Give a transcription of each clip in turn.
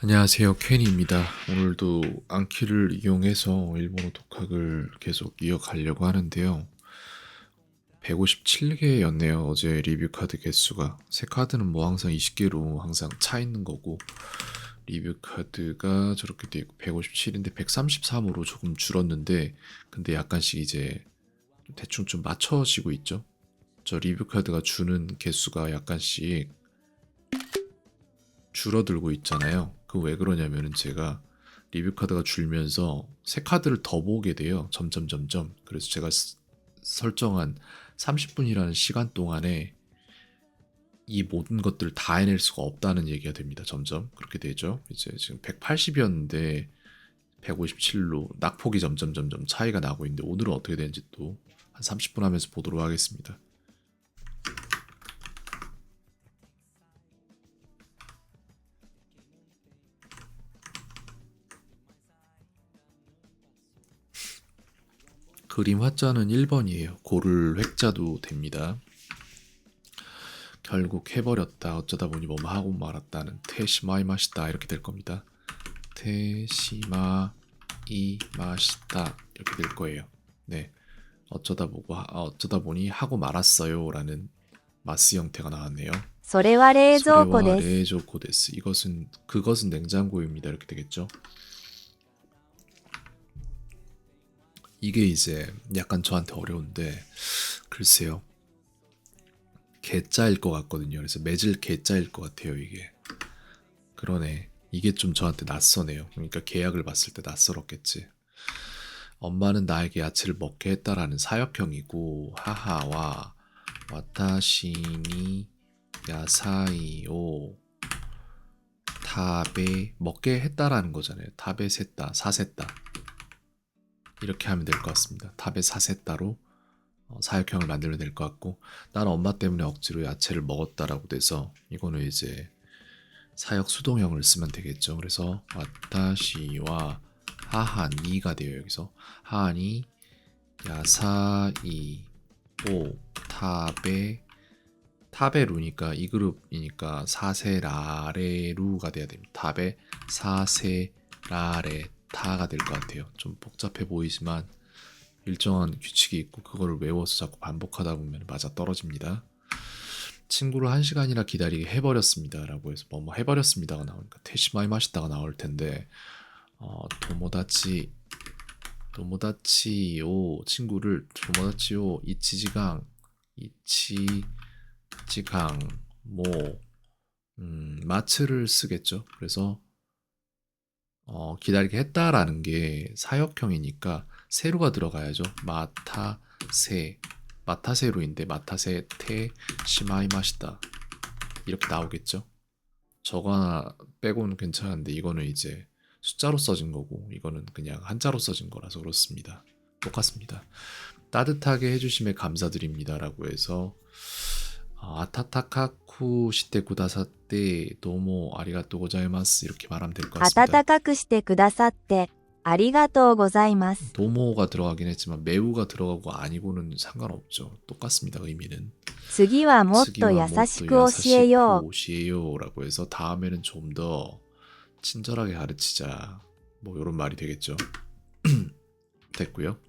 안녕하세요. 켄입니다. 오늘도 안키를 이용해서 일본어 독학을 계속 이어가려고 하는데요. 157개였네요. 어제 리뷰 카드 개수가. 새 카드는 뭐 항상 20개로 항상 차 있는 거고, 리뷰 카드가 저렇게 돼 있고 157인데 133으로 조금 줄었는데, 근데 약간씩 이제 대충 좀 맞춰지고 있죠. 저 리뷰 카드가 주는 개수가 약간씩 줄어들고 있잖아요. 그 왜 그러냐면은 제가 리뷰 카드가 줄면서 새 카드를 더 보게 돼요. 점점점점. 그래서 제가 설정한 30분이라는 시간 동안에 이 모든 것들을 다 해낼 수가 없다는 얘기가 됩니다. 점점 그렇게 되죠. 이제 지금 180이었는데 157로 낙폭이 점점점점 차이가 나고 있는데 오늘은 어떻게 되는지 또 한 30분 하면서 보도록 하겠습니다. 그림 화자는 1번이에요. 고를 획자도 됩니다. 결국 해버렸다. 어쩌다 보니 뭐뭐 하고 말았다는 테시마이 마시다 이렇게 될 겁니다. 테시마이 마시다 이렇게 될 거예요. 네, 어쩌다 보니 하고 말았어요라는 마스 형태가 나왔네요. それは冷蔵庫です。 소레와 레조코 데스. 그것은 냉장고입니다. 이렇게 되겠죠. 이게 이제 약간 저한테 어려운데 글쎄요. 개짜일 것 같거든요. 그래서 매질 개짜일 것 같아요. 이게. 그러네. 이게 좀 저한테 낯서네요. 그러니까 계약을 봤을 때 낯설었겠지. 엄마는 나에게 야채를 먹게 했다라는 사역형이고 하하와 와타시니 야사이오 타베 먹게 했다라는 거잖아요. 타베 셌다, 사셌다 이렇게 하면 될 것 같습니다. 타베 사셌다로 사역형을 만들면 될 것 같고 나는 엄마 때문에 억지로 야채를 먹었다라고 돼서 이거는 이제 사역 수동형을 쓰면 되겠죠. 그래서 와타시와 하하니가 돼요. 여기서 하하니 야사이 오 타베 타베루니까 이 그룹이니까 사세라레루가 돼야 됩니다. 타베 사세라레 타가 될 것 같아요. 좀 복잡해 보이지만 일정한 규칙이 있고 그거를 외워서 자꾸 반복하다 보면 맞아 떨어집니다. 친구를 1시간이나 기다리게 해버렸습니다 라고 해서 뭐 해버렸습니다가 나오니까 테시마이 마시다가 나올 텐데 도모다치오 친구를 도모다치오 이치지강 뭐 마츠를 쓰겠죠. 그래서 기다리게 했다라는 게 사역형이니까 세루가 들어가야죠. 마타세루인데 마타세 테 시마이 마시다 이렇게 나오겠죠. 저거 하나 빼고는 괜찮은데 이거는 이제 숫자로 써진 거고 이거는 그냥 한자로 써진 거라서 그렇습니다. 똑같습니다. 따뜻하게 해주심에 감사드립니다라고 해서 아타타카쿠 시테 구다사떼 도모 아리가또 고자이마스 이렇게 말하면 될 것 같습니다. 温かくしてくださってありがとうございます。 도모가 들어가긴 했지만 매우가 들어가고 아니고는 상관없죠. 똑같습니다. 의미는. 次はもっと優 스기와 모토 しく教えよう。 야사시쿠 시에요라고 해서 다음에는 좀 더 친절하게 가르치자. 뭐 이런 말이 되겠죠. 됐고요.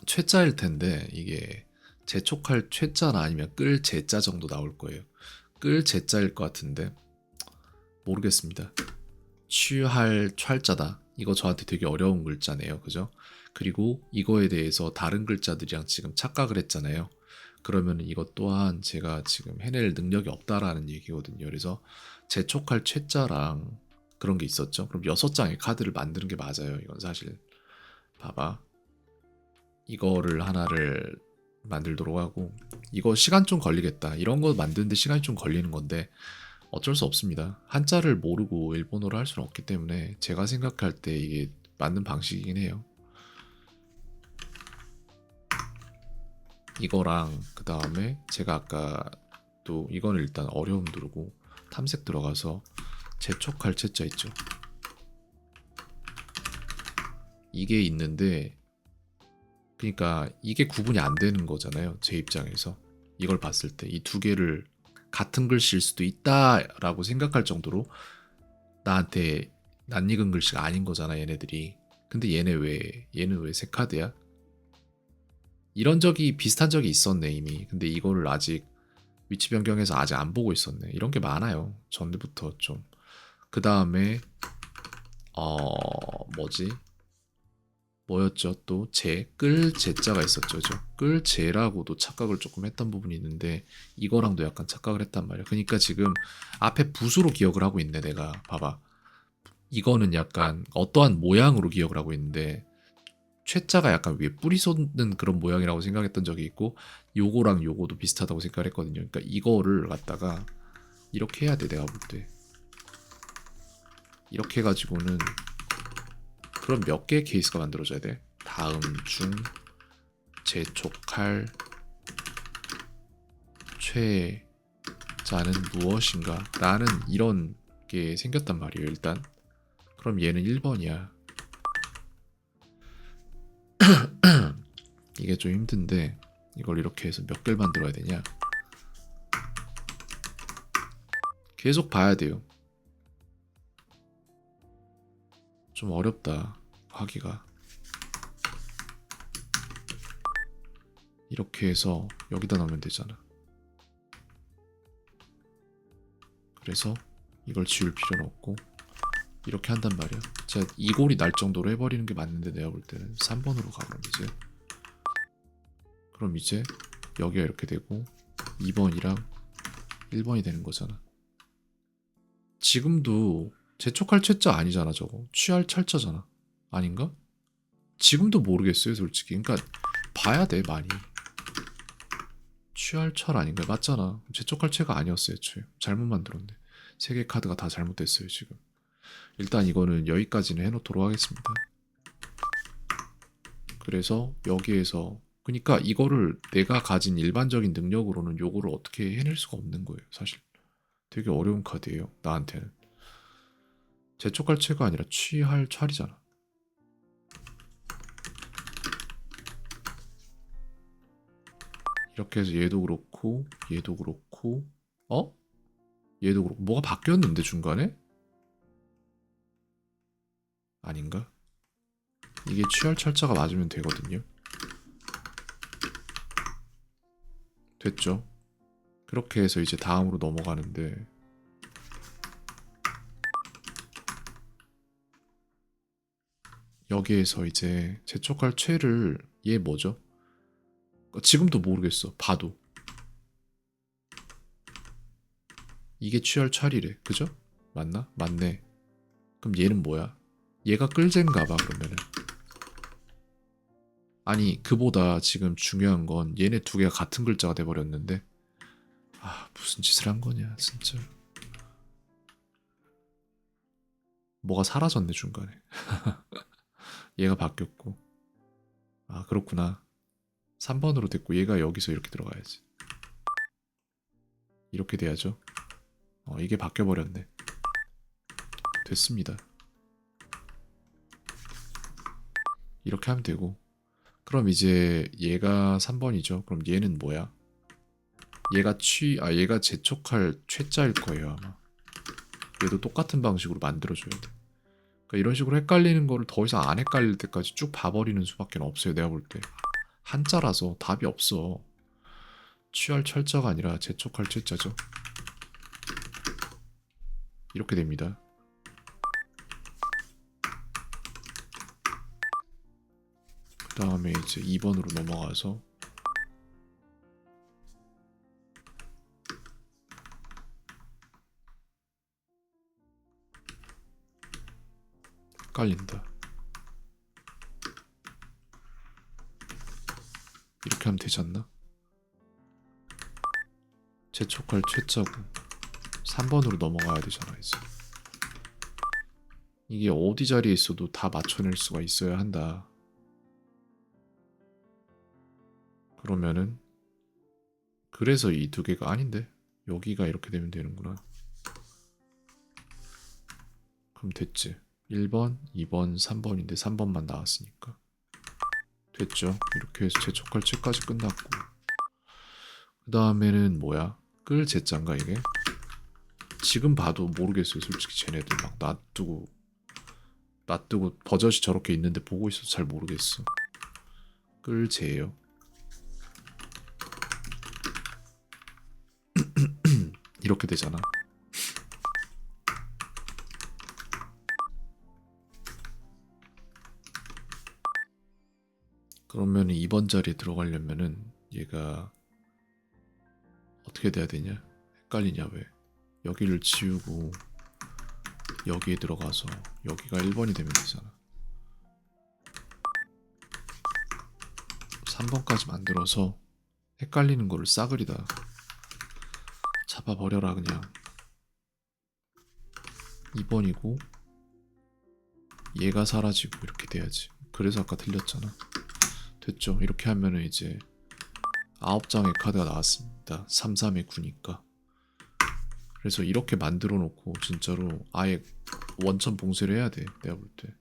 최자일 텐데 이게 재촉할 최자나 아니면 끌 제자 정도 나올 거예요. 끌 제자일 것 같은데 모르겠습니다. 취할 찰자다. 이거 저한테 되게 어려운 글자네요. 그죠? 그리고 이거에 대해서 다른 글자들이랑 지금 착각을 했잖아요. 그러면 이것 또한 제가 지금 해낼 능력이 없다라는 얘기거든요. 그래서 재촉할 최자랑 그런 게 있었죠. 그럼 6장의 카드를 만드는 게 맞아요. 이건 사실. 봐봐. 이거를 하나를 만들도록 하고 이거 시간 좀 걸리겠다. 이런 거 만드는데 시간이 좀 걸리는 건데 어쩔 수 없습니다. 한자를 모르고 일본어를 할 수는 없기 때문에 제가 생각할 때 이게 맞는 방식이긴 해요. 이거랑 그 다음에 제가 아까 또 이거는 일단 어려움 누르고 탐색 들어가서 재촉할 채자 있죠. 이게 있는데 그러니까 이게 구분이 안 되는 거잖아요. 제 입장에서 이걸 봤을 때 이 두 개를 같은 글씨일 수도 있다라고 생각할 정도로 나한테 낯익은 글씨가 아닌 거잖아 얘네들이. 근데 얘는 왜 세 카드야? 이런 적이 비슷한 적이 있었네 이미. 근데 이거를 아직 위치 변경해서 아직 안 보고 있었네. 이런 게 많아요. 전부터 좀. 그 다음에 뭐지? 뭐였죠? 또 끌 제자가 있었죠. 끌 제라고도 착각을 조금 했던 부분이 있는데 이거랑도 약간 착각을 했단 말이야. 그러니까 지금 앞에 붓으로 기억을 하고 있네 내가. 봐봐. 이거는 약간 어떠한 모양으로 기억을 하고 있는데 최자가 약간 위에 뿌리 솟는 그런 모양이라고 생각했던 적이 있고 요거랑 요거도 비슷하다고 생각을 했거든요. 그러니까 이거를 갖다가 이렇게 해야 돼 내가 볼 때. 이렇게 해가지고는 그럼 몇 개의 케이스가 만들어져야 돼? 다음 중 재촉할 최자는 무엇인가? 라는 이런 게 생겼단 말이에요 일단. 그럼 얘는 1번이야. 이게 좀 힘든데 이걸 이렇게 해서 몇 개를 만들어야 되냐? 계속 봐야 돼요. 좀 어렵다 하기가. 이렇게 해서 여기다 넣으면 되잖아. 그래서 이걸 지울 필요는 없고 이렇게 한단 말이야. 제가 이골이 날 정도로 해버리는 게 맞는데 내가 볼 때는 3번으로 가면 그럼 이제 여기가 이렇게 되고 2번이랑 1번이 되는 거잖아. 지금도 재촉할 채자 아니잖아 저거. 취할 찰자잖아. 아닌가? 지금도 모르겠어요 솔직히. 그러니까 봐야 돼 많이. 취할 철 아닌가? 맞잖아. 재촉할 채가 아니었어요 애초에. 잘못 만들었네. 세 개 카드가 다 잘못됐어요 지금. 일단 이거는 여기까지는 해놓도록 하겠습니다. 그래서 여기에서 그러니까 이거를 내가 가진 일반적인 능력으로는 요거를 어떻게 해낼 수가 없는 거예요 사실. 되게 어려운 카드예요 나한테는. 재촉할 채가 아니라 취할 찰이잖아. 이렇게 해서 얘도 그렇고 얘도 그렇고 얘도 그렇고 뭐가 바뀌었는데 중간에? 아닌가? 이게 취할 찰자가 맞으면 되거든요. 됐죠? 그렇게 해서 이제 다음으로 넘어가는데 여기에서 이제 재촉할 최를 얘 뭐죠? 지금도 모르겠어. 봐도 이게 취할 찰이래. 그죠? 맞나? 맞네. 그럼 얘는 뭐야? 얘가 끌젠가 봐 그러면은. 아니 그보다 지금 중요한 건 얘네 두 개가 같은 글자가 돼버렸는데 무슨 짓을 한 거냐 진짜. 뭐가 사라졌네 중간에. 얘가 바뀌었고 그렇구나. 3번으로 됐고 얘가 여기서 이렇게 들어가야지. 이렇게 돼야죠. 이게 바뀌어버렸네. 됐습니다. 이렇게 하면 되고 그럼 이제 얘가 3번이죠. 그럼 얘는 뭐야? 얘가 재촉할 최자일 거예요 아마. 얘도 똑같은 방식으로 만들어줘야 돼. 그러니까 이런 식으로 헷갈리는 거를 더 이상 안 헷갈릴 때까지 쭉 봐버리는 수밖에 없어요 내가 볼 때. 한자라서 답이 없어. 취할 철자가 아니라 재촉할 최자죠. 이렇게 됩니다. 그 다음에 이제 2번으로 넘어가서 헷갈린다. 이렇게 하면 되지 않나? 재촉할 최자고 3번으로 넘어가야 되잖아 이제. 이게 어디 자리에 있어도 다 맞춰낼 수가 있어야 한다. 그러면은 그래서 이 두 개가 아닌데 여기가 이렇게 되면 되는구나. 그럼 됐지. 1번, 2번, 3번인데 3번만 나왔으니까 됐죠. 이렇게 해서 재촉할 채까지 끝났고 그 다음에는 뭐야? 끌 제짠가 이게? 지금 봐도 모르겠어요. 솔직히 쟤네들 막 놔두고 버젓이 저렇게 있는데 보고 있어서 잘 모르겠어. 끌 제예요. 이렇게 되잖아. 그러면 2번 자리에 들어가려면은 얘가 어떻게 돼야 되냐? 헷갈리냐 왜? 여기를 지우고 여기에 들어가서 여기가 1번이 되면 되잖아. 3번까지 만들어서 헷갈리는 거를 싸그리다 잡아버려라 그냥. 2번이고 얘가 사라지고 이렇게 돼야지. 그래서 아까 틀렸잖아. 됐죠? 이렇게 하면은 이제 9장의 카드가 나왔습니다. 3, 3의 9니까. 그래서 이렇게 만들어 놓고 진짜로 아예 원천 봉쇄를 해야 돼. 내가 볼 때.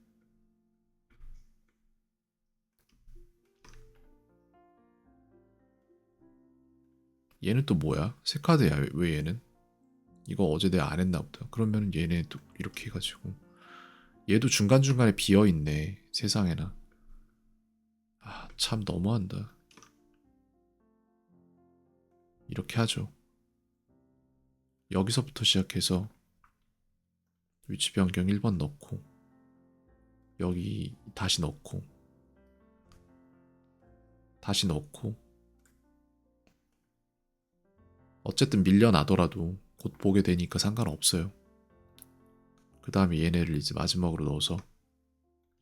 얘는 또 뭐야? 새 카드야. 왜 얘는? 이거 어제 내가 안 했나 보다. 그러면 얘네도 이렇게 해가지고 얘도 중간중간에 비어있네. 세상에나. 아, 참 너무한다. 이렇게 하죠. 여기서부터 시작해서 위치 변경 1번 넣고 여기 다시 넣고 다시 넣고 어쨌든 밀려나더라도 곧 보게 되니까 상관없어요. 그 다음에 얘네를 이제 마지막으로 넣어서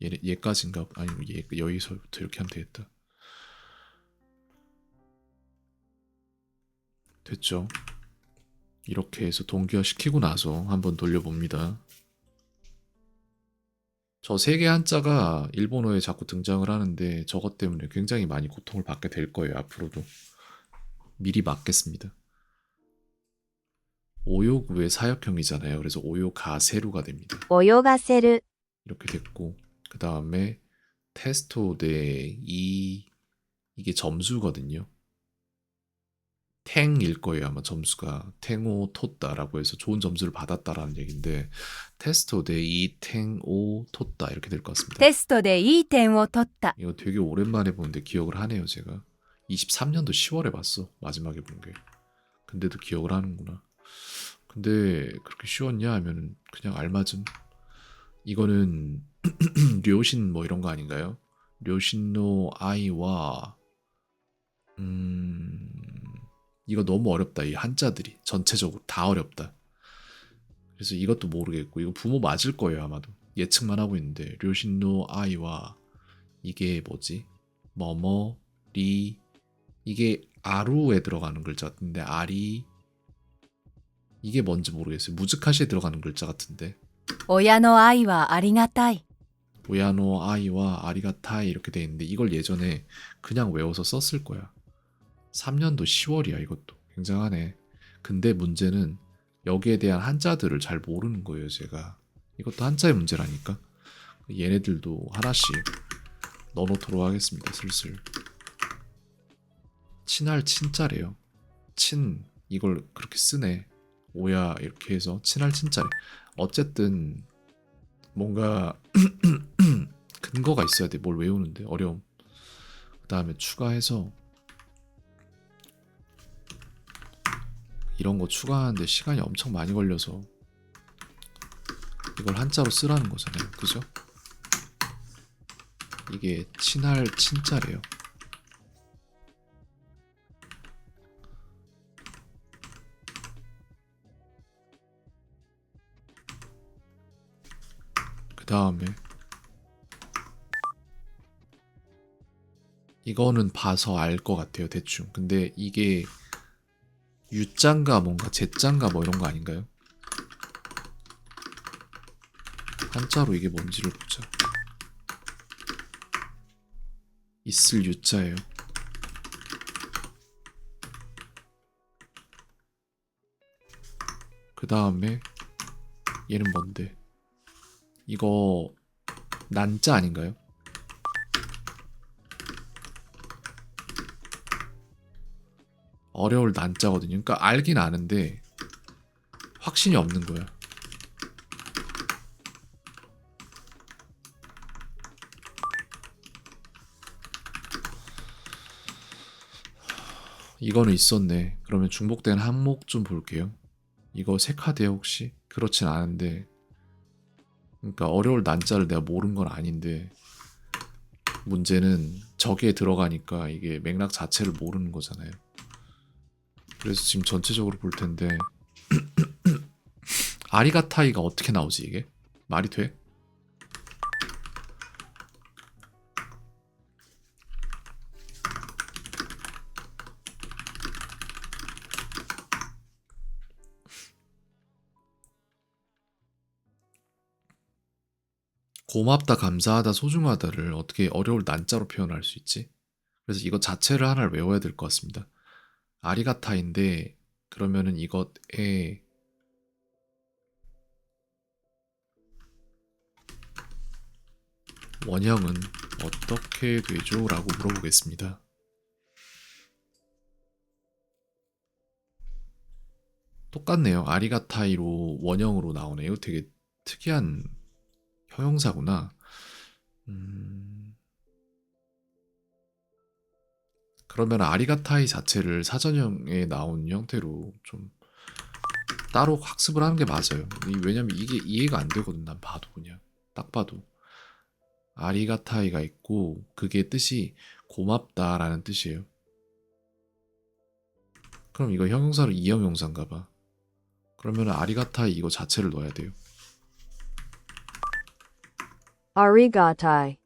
얘까지인가? 아니면 여기서부터 이렇게 하면 되겠다. 됐죠? 이렇게 해서 동기화 시키고 나서 한번 돌려봅니다. 저 3개 한자가 일본어에 자꾸 등장을 하는데 저것 때문에 굉장히 많이 고통을 받게 될 거예요. 앞으로도. 미리 막겠습니다. 오요구의 사역형이잖아요. 그래서 오요가세루가 됩니다. 泳がせる 이렇게 됐고 그 다음에 테스토 대 이게 점수거든요. 탱일 거예요. 아마 점수가 탱오 토따라고 해서 좋은 점수를 받았다라는 얘기인데 테스토 대 탱오 토따 이렇게 될 것 같습니다. テストでいい点を取った 이거 되게 오랜만에 보는데 기억을 하네요. 제가 23년도 10월에 봤어. 마지막에 본 게. 근데도 기억을 하는구나. 근데 그렇게 쉬웠냐 하면 그냥 알맞음. 이거는 료신 뭐 이런 거 아닌가요? 료신노 아이와 이거 너무 어렵다. 이 한자들이 전체적으로 다 어렵다. 그래서 이것도 모르겠고 이거 부모 맞을 거예요 아마도. 예측만 하고 있는데 료신노 아이와 이게 뭐지? 뭐뭐 리 이게 아루에 들어가는 글자 같은데 아리 이게 뭔지 모르겠어요. 무즈카시에 들어가는 글자 같은데 親の愛はありがたい 오야노 아이와 아리가타이 이렇게 돼 있는데 이걸 예전에 그냥 외워서 썼을 거야. 3년도 10월이야 이것도. 굉장하네. 근데 문제는 여기에 대한 한자들을 잘 모르는 거예요 제가. 이것도 한자의 문제라니까. 얘네들도 하나씩 넣어놓도록 하겠습니다. 슬슬. 친할 친자래요. 친 이걸 그렇게 쓰네. 오야 이렇게 해서 친할 친자래. 어쨌든 뭔가 근거가 있어야 돼. 뭘 외우는데 어려움. 그 다음에 추가해서 이런 거 추가하는데 시간이 엄청 많이 걸려서 이걸 한자로 쓰라는 거잖아요. 그죠? 이게 친할 친자래요. 그 다음에 이거는 봐서 알 것 같아요. 대충. 근데 이게 유짠가 뭔가 제짠가 뭐 이런 거 아닌가요? 한자로 이게 뭔지를 보자. 있을 유자예요. 그 다음에 얘는 뭔데? 이거 난자 아닌가요? 어려울 난자거든요. 그러니까 알긴 아는데 확신이 없는 거야. 이거는 있었네. 그러면 중복된 항목 좀 볼게요. 이거 세 카드에 혹시? 그렇진 않은데, 그러니까 어려울 난자를 내가 모른 건 아닌데, 문제는 저기에 들어가니까 이게 맥락 자체를 모르는 거잖아요. 그래서 지금 전체적으로 볼 텐데 아리가타이가 어떻게 나오지 이게? 말이 돼? 고맙다, 감사하다, 소중하다를 어떻게 어려울 난자로 표현할 수 있지? 그래서 이거 자체를 하나를 외워야 될 것 같습니다. 아리가타인데 그러면은 이것의 원형은 어떻게 되죠? 라고 물어보겠습니다. 똑같네요. 아리가타이로 원형으로 나오네요. 되게 특이한 형용사구나. 그러면 아리가타이 자체를 사전형에 나온 형태로 좀 따로 학습을 하는 게 맞아요. 왜냐면 이게 이해가 안 되거든. 난 봐도 그냥 딱 봐도 아리가타이가 있고 그게 뜻이 고맙다라는 뜻이에요. 그럼 이거 형용사로 이형용사인가 봐. 그러면 아리가타이 이거 자체를 넣어야 돼요. arigatai,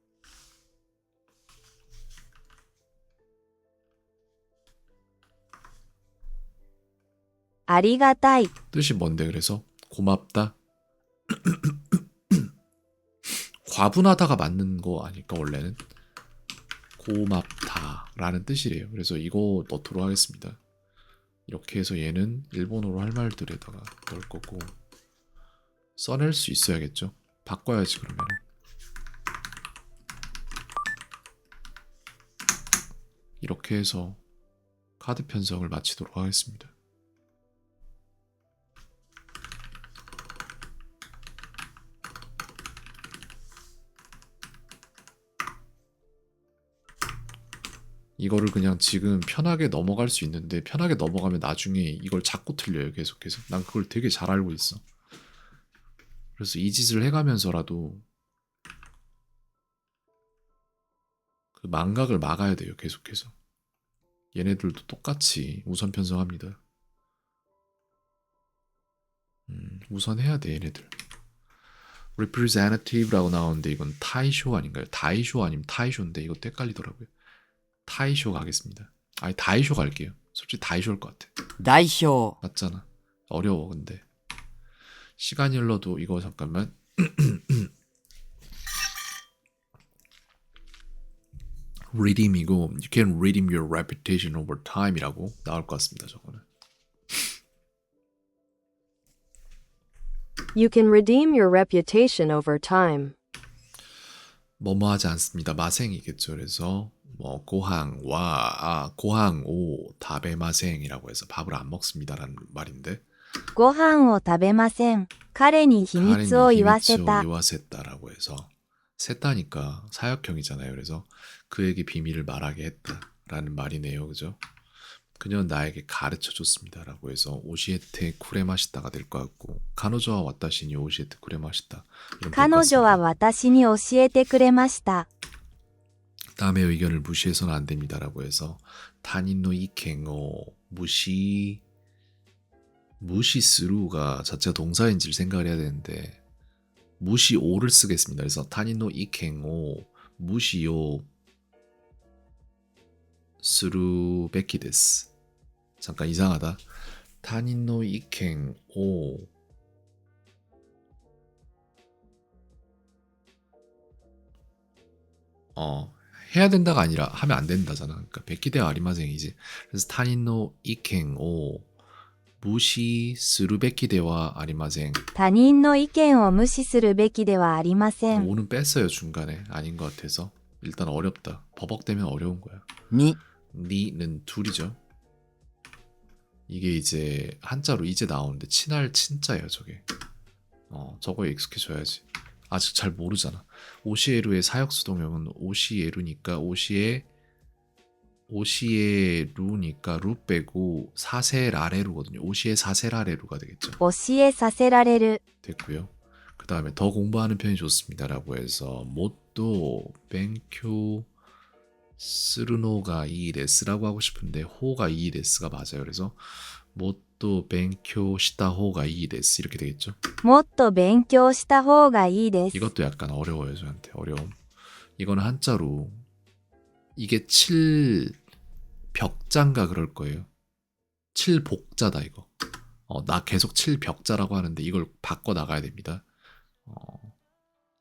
arigatai, 뜻이 뭔데 그래서 고맙다. 과분하다가 맞는 거 아닐까 원래는 고맙다라는 뜻이래요. 그래서 이거 넣도록 하겠습니다. 이렇게 해서 얘는 일본어로 할 말들에다가 넣을 거고 써낼 수 있어야겠죠. 바꿔야지 그러면. 이렇게 해서 카드 편성을 마치도록 하겠습니다. 이거를 그냥 지금 편하게 넘어갈 수 있는데 편하게 넘어가면 나중에 이걸 자꾸 틀려요. 계속해서. 난 그걸 되게 잘 알고 있어. 그래서 이 짓을 해가면서라도 그 망각을 막아야 돼요. 계속해서. 얘네들도 똑같이 우선 편성합니다. 우선 해야 돼 얘네들. representative라고 나오는데 이건 타이쇼 아닌가요? 다이쇼 아니면 타이쇼인데 이것도 헷갈리더라고요. 타이쇼 가겠습니다. 아니 다이쇼 갈게요. 솔직히 다이쇼일 것 같아. 代表 맞잖아. 어려워 근데. 시간이 흘러도 이거 잠깐만. redeem이고 you can redeem your reputation over time이라고 나올 것 같습니다. 저거는. You can redeem your reputation over time. 뭐뭐 하지 않습니다. 마생이겠죠. 그래서 뭐 고항 오 다베마생이라고 해서 밥을 안 먹습니다라는 말인데 ご飯を食べません。彼に秘密を言わせた。 이와세다라고 해서 셌다니까 사역형이잖아요. 그래서 그에게 비밀을 말하게 했다라는 말이네요. 그죠? 그녀는 나에게 가르쳐 줬습니다라고 해서 오시에테 쿠레마시다가 될 것 같고 카노조와 와타시니 오시에테 쿠레마시다. 彼女は私に教えてくれました。 남의 의견을 무시해서는 안 됩니다라고 해서 타닌노 이켄오 무시스루가 자체가 동사인지를 생각을 해야 되는데 무시오를 쓰겠습니다. 그래서 타닌노 이켄오 무시요 스루베키 데스. 잠깐 이상하다. 타닌노 이켄오 해야 된다가 아니라 하면 안 된다잖아. 그러니까 베키데 아리마생이지. 그래서 타닌노 이켄오 무시 스루베키데와 아리마생. 他人の意見を無視するべきではありません。 오는 뺐어요 중간에. 아닌 것 같아서. 일단 어렵다. 버벅대면 어려운 거야. 2 니는 둘이죠. 이게 이제 한자로 이제 나오는데 친할 친자예요 저게. 저거에 익숙해져야지. 아직 잘 모르잖아. 오시에루의 사역수동형은 오시에루니까 오시에루니까 루 빼고 사세라레루거든요. 오시에 사세라레루가 되겠죠. 教えさせられる 됐고요. 그 다음에 더 공부하는 편이 좋습니다라고 해서 못도 뱅큐 스르노가 이 레스라고 하고 싶은데 호가 이 레스가 맞아요. 그래서 못도 뱅큐 시다 호가 이 레스 이렇게 되겠죠. もっと勉強した方がいいです 이것도 약간 어려워요 저한테. 어려움. 이거는 한자로 이게 7벽자인가 그럴 거예요. 7복자다 이거. 나 계속 7벽자라고 하는데 이걸 바꿔 나가야 됩니다.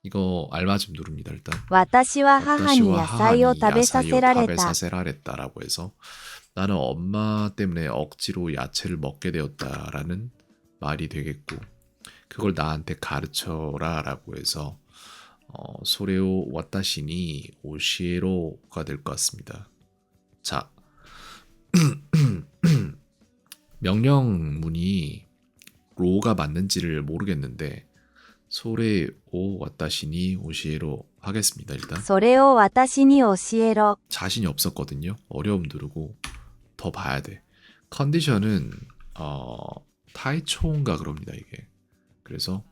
이거 알맞음 누릅니다 일단. 私は母に野菜を食べさせられた 사세라랬다라고 해서 나는 엄마 때문에 억지로 야채를 먹게 되었다라는 말이 되겠고 그걸 나한테 가르쳐라라고 해서 소레오 와타시니 오시에로가 될 것 같습니다. 자 명령문이 로가 맞는지를 모르겠는데 소레오 와타시니 오시에로 하겠습니다. 일단 それを私に教えろ 자신이 없었거든요. 어려움 누르고 더 봐야 돼. 컨디션은 타이초인가 그럽니다 이게. 그래서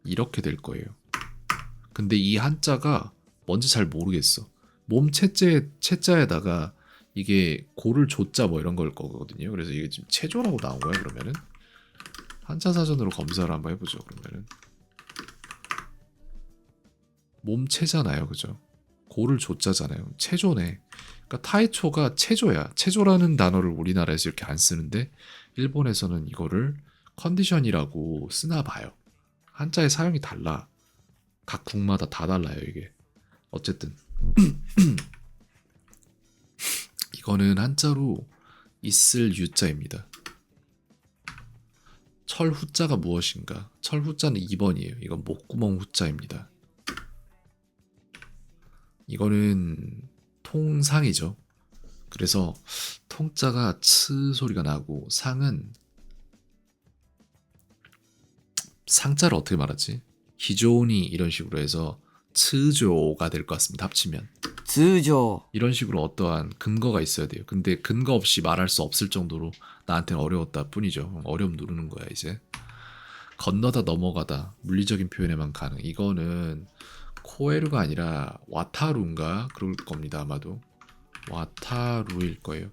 이렇게 될 거예요. 근데 이 한자가 뭔지 잘 모르겠어. 몸 채자에다가 이게 고를 조자 뭐 이런 걸 거거든요. 그래서 이게 지금 체조라고 나온 거야 그러면은 한자 사전으로 검사를 한번 해보죠. 그러면은 몸 체잖아요, 그죠? 고를 조자잖아요. 체조네. 그러니까 타이초가 체조야. 체조라는 단어를 우리나라에서 이렇게 안 쓰는데 일본에서는 이거를 컨디션이라고 쓰나 봐요. 한자의 사용이 달라. 각 국마다 다 달라요 이게. 어쨌든 이거는 한자로 있을 유자입니다. 철후자가 무엇인가? 철후자는 2번이에요. 이건 목구멍 후자입니다. 이거는 통상이죠. 그래서 통자가 츠 소리가 나고 상은 상자를 어떻게 말하지? 기존이 이런 식으로 해서 츠조가 될 것 같습니다. 합치면 通常 이런 식으로 어떠한 근거가 있어야 돼요. 근데 근거 없이 말할 수 없을 정도로 나한테는 어려웠다 뿐이죠. 어려움 누르는 거야 이제. 건너다 넘어가다 물리적인 표현에만 가능. 이거는 코에루가 아니라 와타루인가 그럴 겁니다. 아마도 와타루일 거예요.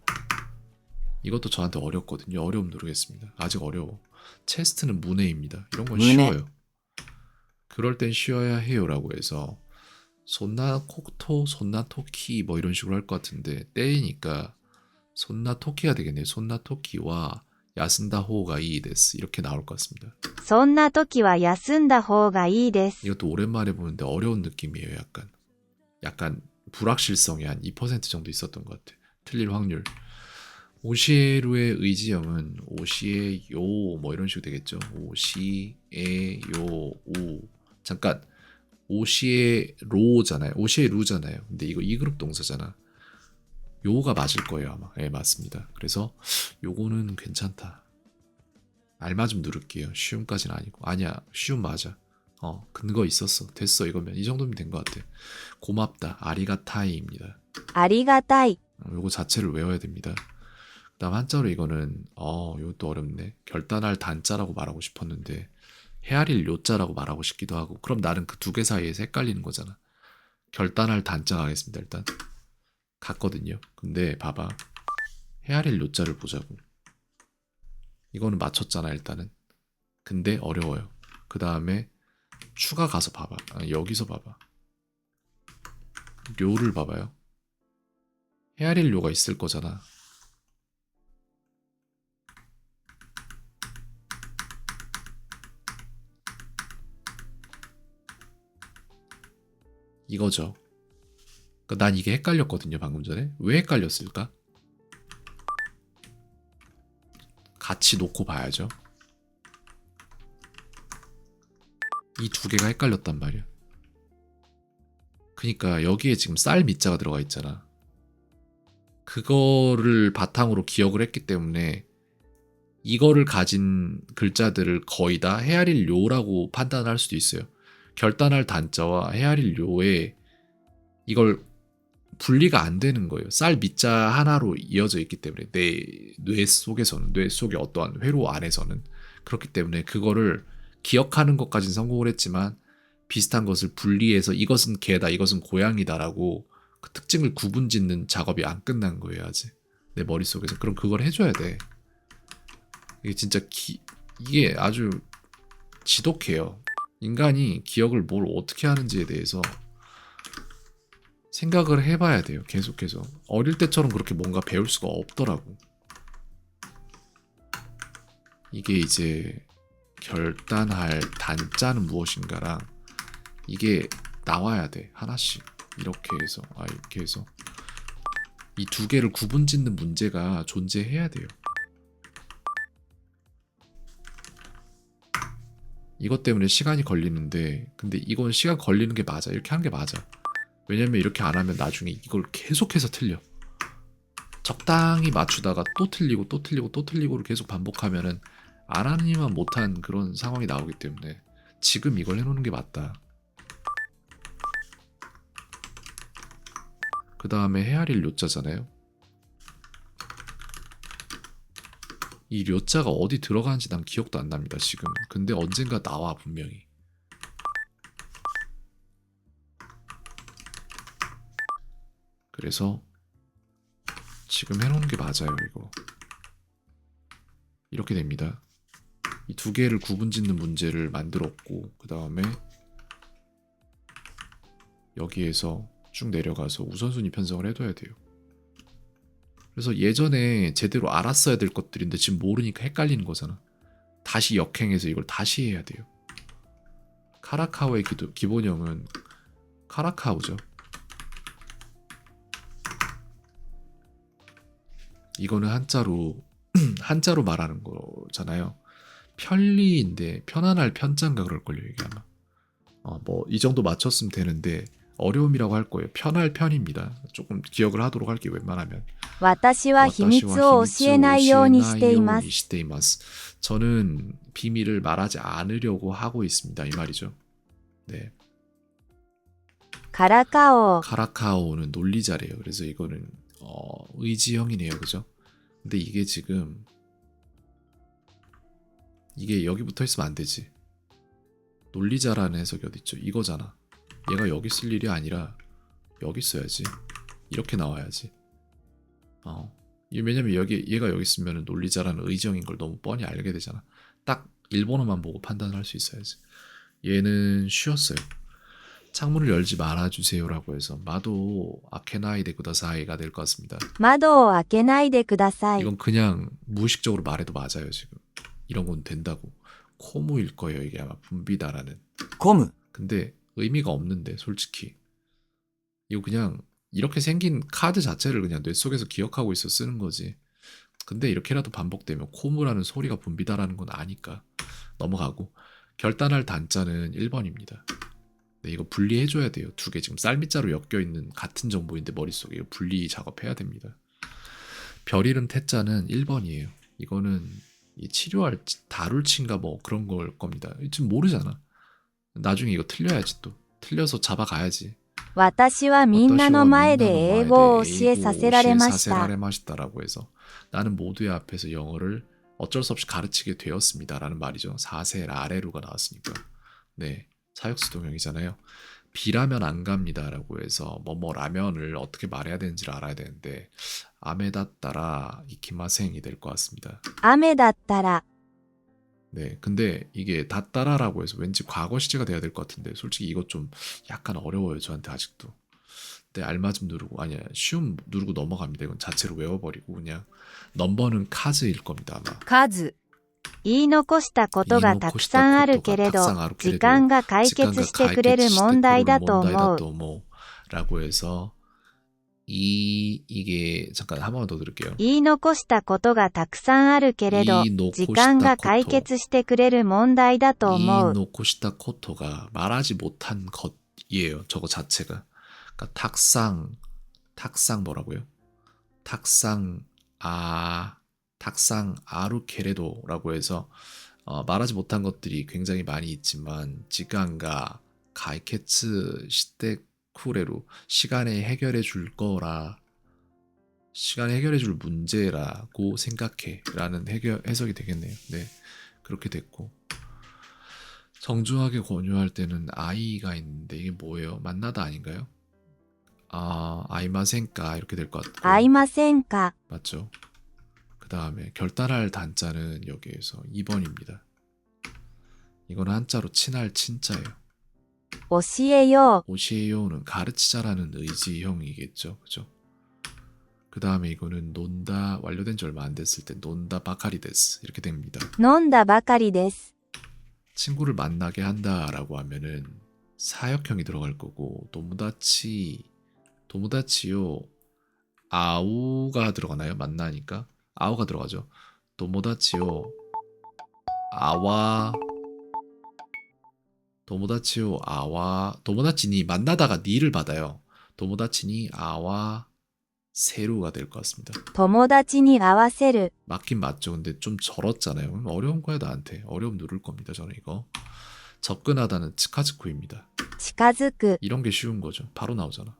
이것도 저한테 어렵거든요. 어려움 누르겠습니다. 아직 어려워. 체스트는 문해입니다. 이런 건 문해. 쉬워요. 그럴 땐 쉬어야 해요라고 해서 손나 코토 손나 토키 뭐 이런 식으로 할 것 같은데 때이니까 손나 토키가 되겠네요. 손나 토키와 야슨다 호가 이 데스 이렇게 나올 것 같습니다. そんな時は休んだ方がいいです 이것도 오랜만에 보는데 어려운 느낌이에요. 약간 불확실성이 한 2% 정도 있었던 것 같아. 틀릴 확률. 오시에루의 의지형은 오시에요 뭐 이런 식으로 되겠죠. 오시에요 우 잠깐 오시에로잖아요. 오시에루잖아요. 근데 이거 2그룹 동사잖아. 요가 맞을 거예요 아마. 예 맞습니다. 그래서 요거는 괜찮다. 알맞음 누를게요. 쉬움까지는 아니고. 아니야 쉬움 맞아. 근거 있었어. 됐어 이거면. 이 정도면 된 것 같아. 고맙다. 아리가타이입니다. ありがたい 요거 자체를 외워야 됩니다. 그다음 한자로 이거는 이것도 어렵네. 결단할 단자라고 말하고 싶었는데 헤아릴 요자라고 말하고 싶기도 하고. 그럼 나는 그 두 개 사이에서 헷갈리는 거잖아. 결단할 단자 가겠습니다. 일단 같거든요. 근데 봐봐. 헤아릴 요자를 보자고. 이거는 맞췄잖아 일단은. 근데 어려워요. 그 다음에 추가 가서 봐봐. 여기서 봐봐. 료를 봐봐요. 헤아릴 료가 있을 거잖아. 이거죠. 그러니까 난 이게 헷갈렸거든요 방금 전에. 왜 헷갈렸을까? 같이 놓고 봐야죠. 이 두 개가 헷갈렸단 말이야. 그러니까 여기에 지금 쌀 밑자가 들어가 있잖아. 그거를 바탕으로 기억을 했기 때문에 이거를 가진 글자들을 거의 다 헤아릴 료라고 판단할 수도 있어요. 결단할 단자와 헤아릴 료에 이걸 분리가 안 되는 거예요. 쌀 밑자 하나로 이어져 있기 때문에 내 뇌 속에서는, 뇌 속의 어떠한 회로 안에서는. 그렇기 때문에 그거를 기억하는 것까지는 성공을 했지만 비슷한 것을 분리해서 이것은 개다, 이것은 고양이다라고 그 특징을 구분짓는 작업이 안 끝난 거예요, 아직. 내 머릿속에서. 그럼 그걸 해줘야 돼. 이게 진짜 이게 아주 지독해요. 인간이 기억을 뭘 어떻게 하는지에 대해서 생각을 해봐야 돼요. 계속해서. 어릴 때처럼 그렇게 뭔가 배울 수가 없더라고. 이게 이제 결단할 단자는 무엇인가랑 이게 나와야 돼. 하나씩. 이렇게 해서. 이렇게 해서. 이 두 개를 구분짓는 문제가 존재해야 돼요. 이것 때문에 시간이 걸리는데, 근데 이건 시간 걸리는 게 맞아. 이렇게 하는 게 맞아. 왜냐면 이렇게 안 하면 나중에 이걸 계속해서 틀려. 적당히 맞추다가 또 틀리고 또 틀리고 또 틀리고를 계속 반복하면은 안 하니만 못한 그런 상황이 나오기 때문에 지금 이걸 해놓는 게 맞다. 그 다음에 헤아릴 료자잖아요. 이 료자가 어디 들어가는지 난 기억도 안 납니다, 지금. 근데 언젠가 나와, 분명히. 그래서 지금 해놓은 게 맞아요, 이거. 이렇게 됩니다. 이 두 개를 구분짓는 문제를 만들었고, 그 다음에 여기에서 쭉 내려가서 우선순위 편성을 해둬야 돼요. 그래서 예전에 제대로 알았어야 될 것들인데 지금 모르니까 헷갈리는 거잖아. 다시 역행해서 이걸 다시 해야 돼요. 카라카오의 기본형은 카라카오죠. 이거는 한자로 말하는 거잖아요. 편리인데 편안할 편자인가 그럴걸요, 이게 아마. 뭐 이 정도 맞췄으면 되는데 어려움이라고 할 거예요. 편할 편입니다. 조금 기억을 하도록 할게요, 웬만하면. 私は秘密を教えないようにしています。 저는 비밀을 말하지 않으려고 하고 있습니다, 이 말이죠. 네. からかを 카라카오는 논리자래요. 그래서 이거는 의지형이네요, 그죠? 근데 이게 지금 이게 여기 붙어 있으면 안 되지. 논리자라는 해석이 어디 있죠? 이거잖아. 얘가 여기 쓸 일이 아니라 여기 써야지. 이렇게 나와야지. 왜냐면 얘가 여기 있으면 논리자라는 의지형인 걸 너무 뻔히 알게 되잖아. 딱 일본어만 보고 판단을 할 수 있어야지. 얘는 쉬었어요. 창문을 열지 말아주세요라고 해서 마도 아케나이데 쿠다사이가 될 것 같습니다. 窓を開けないでください。 이건 그냥 무의식적으로 말해도 맞아요, 지금. 이런 건 된다고. 코무일 거예요, 이게 아마 분비다라는. コム 근데 의미가 없는데, 솔직히. 이거 그냥 이렇게 생긴 카드 자체를 그냥 뇌 속에서 기억하고 있어 쓰는 거지. 근데 이렇게라도 반복되면 코무라는 소리가 분비다라는 건 아니까 넘어가고. 결단할 단자는 1번입니다. 네, 이거 분리해줘야 돼요. 두 개 지금 쌀밑자로 엮여있는 같은 정보인데 머릿속에 이거 분리 작업해야 됩니다. 별 이름 태자는 1번이에요. 이거는 이 치료할 다룰친가 뭐 그런 걸 겁니다. 지금 모르잖아. 나중에 이거 틀려야지 또. 틀려서 잡아가야지. 私はみんなの前で英語を教えさせられました 사세라레마시다라고 해서 나는 모두의 앞에서 영어를 어쩔 수 없이 가르치게 되었습니다라는 말이죠. 사세라레루가 나왔으니까. 네, 사역수동형이잖아요. 비라면 안 갑니다라고 해서 뭐뭐 라면을 어떻게 말해야 되는지를 알아야 되는데 아메다따라 이키마생이 될 것 같습니다. 雨だったら 네, 근데 이게 다따라라고 해서 왠지 과거 시제가 돼야 될 것 같은데 솔직히 이거 좀 약간 어려워요, 저한테 아직도. 네, 알맞음 누르고 쉬움 누르고 넘어갑니다. 이건 자체로 외워버리고 그냥 넘버는 카즈일 겁니다, 아마. 数言い残したことがたくさんあるけれど時間が解決してくれる問題だと思う 라고 해서 이게 잠깐 한 번만 더 들을게요. 言い残したことがたくさんあるけれど時間が解決してくれる問題だと思う 이노코시타 코토가 말하지 못한 것이에요. 저거 자체가. 그러니까 탁상 뭐라고요? 탁상 아루케레도라고 해서 말하지 못한 것들이 굉장히 많이 있지만 지간가 가이케츠 시테쿠레루 시간에 해결해 줄 거라 시간에 해결해 줄 문제라고 생각해 라는 해석이 되겠네요. 네, 그렇게 됐고 정중하게 권유할 때는 아이가 있는데 이게 뭐예요? 만나다 아닌가요? 아이마센까 이렇게 될 것 같고 会いませんか 맞죠? 그 다음에 결단할 단자는 여기에서 2번입니다. 이거는 한자로 친할 친자예요. 教えよ 오시에요는 가르치자라는 의지형이겠죠. 그죠? 그 다음에 이거는 논다 완료된 지 얼마 안 됐을 때 논다 바카리데스 이렇게 됩니다. う。飲んだばかりです。 친구를 만나게 한다라고 하면은 사역형이 들어갈 거고 도모다치요 아우가 들어가나요? 만나니까 아우가 들어가죠. 도모다치요 아와 도모다치니 만나다가 니를 받아요. 도모다치니 아와 세루가 될 것 같습니다. 友達に合わせる。 맞긴 맞죠. 근데 좀 절었잖아요. 그럼 어려운 거야 나한테. 어려움 누를 겁니다. 저는 이거. 접근하다는 츠카즈쿠입니다. 近づく。 이런 게 쉬운 거죠. 바로 나오잖아.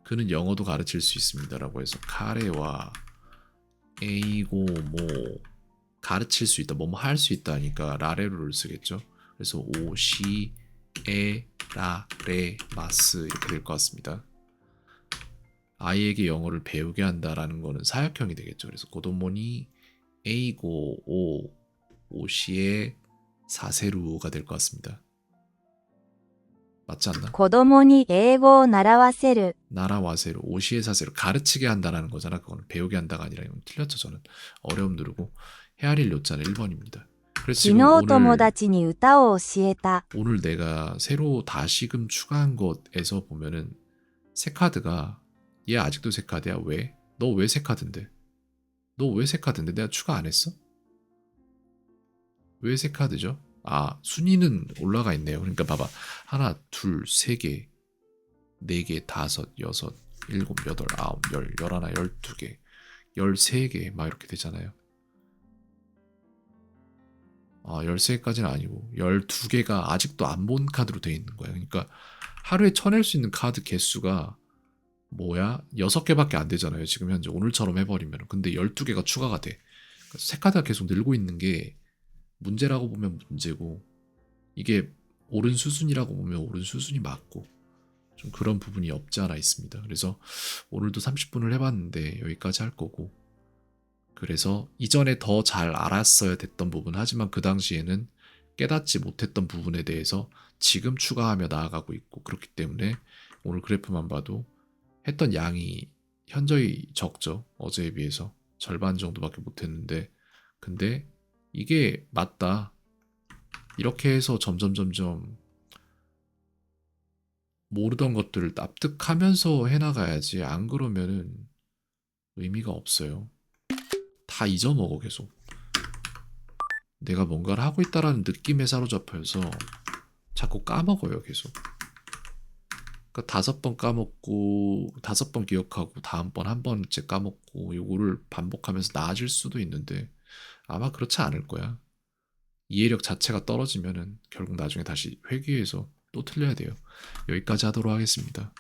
그는 영어도 가르칠 수 있습니다라고 해서 카레와 에이고 뭐 가르칠 수 있다. 뭐뭐 할 수 있다니까 라레루를 쓰겠죠. 그래서 오시 에라레 마스 이렇게 될 것 같습니다. 아이에게 영어를 배우게 한다라는 거는 사역형이 되겠죠. 그래서 고도모니 에이고 오시에 사세루가 될 것 같습니다. 맞지 않나? 子供に英語を習わせる。 나라와세루 오시에 사세루 가르치게 한다라는 거잖아. 그거는 배우게 한다가 아니라 이건 틀렸죠. 저는 어려움 누르고 헤아릴 요자는 1번입니다. 그래서 昨 지금 日友達に歌を教えた。 오늘 내가 새로 다시금 추가한 것에서 보면은 새 카드가 얘 아직도 새 카드야. 왜? 너 왜 새 카드인데? 너 왜 새 카드인데? 내가 추가 안 했어? 왜 새 카드죠? 순위는 올라가 있네요. 그러니까 봐봐. 하나, 둘, 세 개, 네 개, 다섯, 여섯, 일곱, 여덟, 아홉, 열, 열하나, 12개, 13개 막 이렇게 되잖아요. 13개까지는 아니고 12개가 아직도 안 본 카드로 되어 있는 거예요. 그러니까 하루에 쳐낼 수 있는 카드 개수가 6개밖에 안 되잖아요. 지금 현재 오늘처럼 해버리면. 근데 12개가 추가가 돼. 그래서 새 카드가 계속 늘고 있는 게 문제라고 보면 문제고 이게 옳은 수순이라고 보면 옳은 수순이 맞고 좀 그런 부분이 없지 않아 있습니다. 그래서 오늘도 30분을 해봤는데 여기까지 할 거고 그래서 이전에 더 잘 알았어야 됐던 부분 하지만 그 당시에는 깨닫지 못했던 부분에 대해서 지금 추가하며 나아가고 있고 그렇기 때문에 오늘 그래프만 봐도 했던 양이 현저히 적죠. 어제에 비해서 절반 정도밖에 못했는데 근데 이게 맞다. 이렇게 해서 점점 모르던 것들을 납득하면서 해나가야지 안 그러면은 의미가 없어요. 다 잊어먹어 계속. 내가 뭔가를 하고 있다라는 느낌에 사로잡혀서 자꾸 까먹어요 계속. 그러니까 5번 까먹고 5번 기억하고 다음번 한 번째 까먹고 요거를 반복하면서 나아질 수도 있는데 아마 그렇지 않을 거야. 이해력 자체가 떨어지면은 결국 나중에 다시 회귀해서 또 틀려야 돼요. 여기까지 하도록 하겠습니다.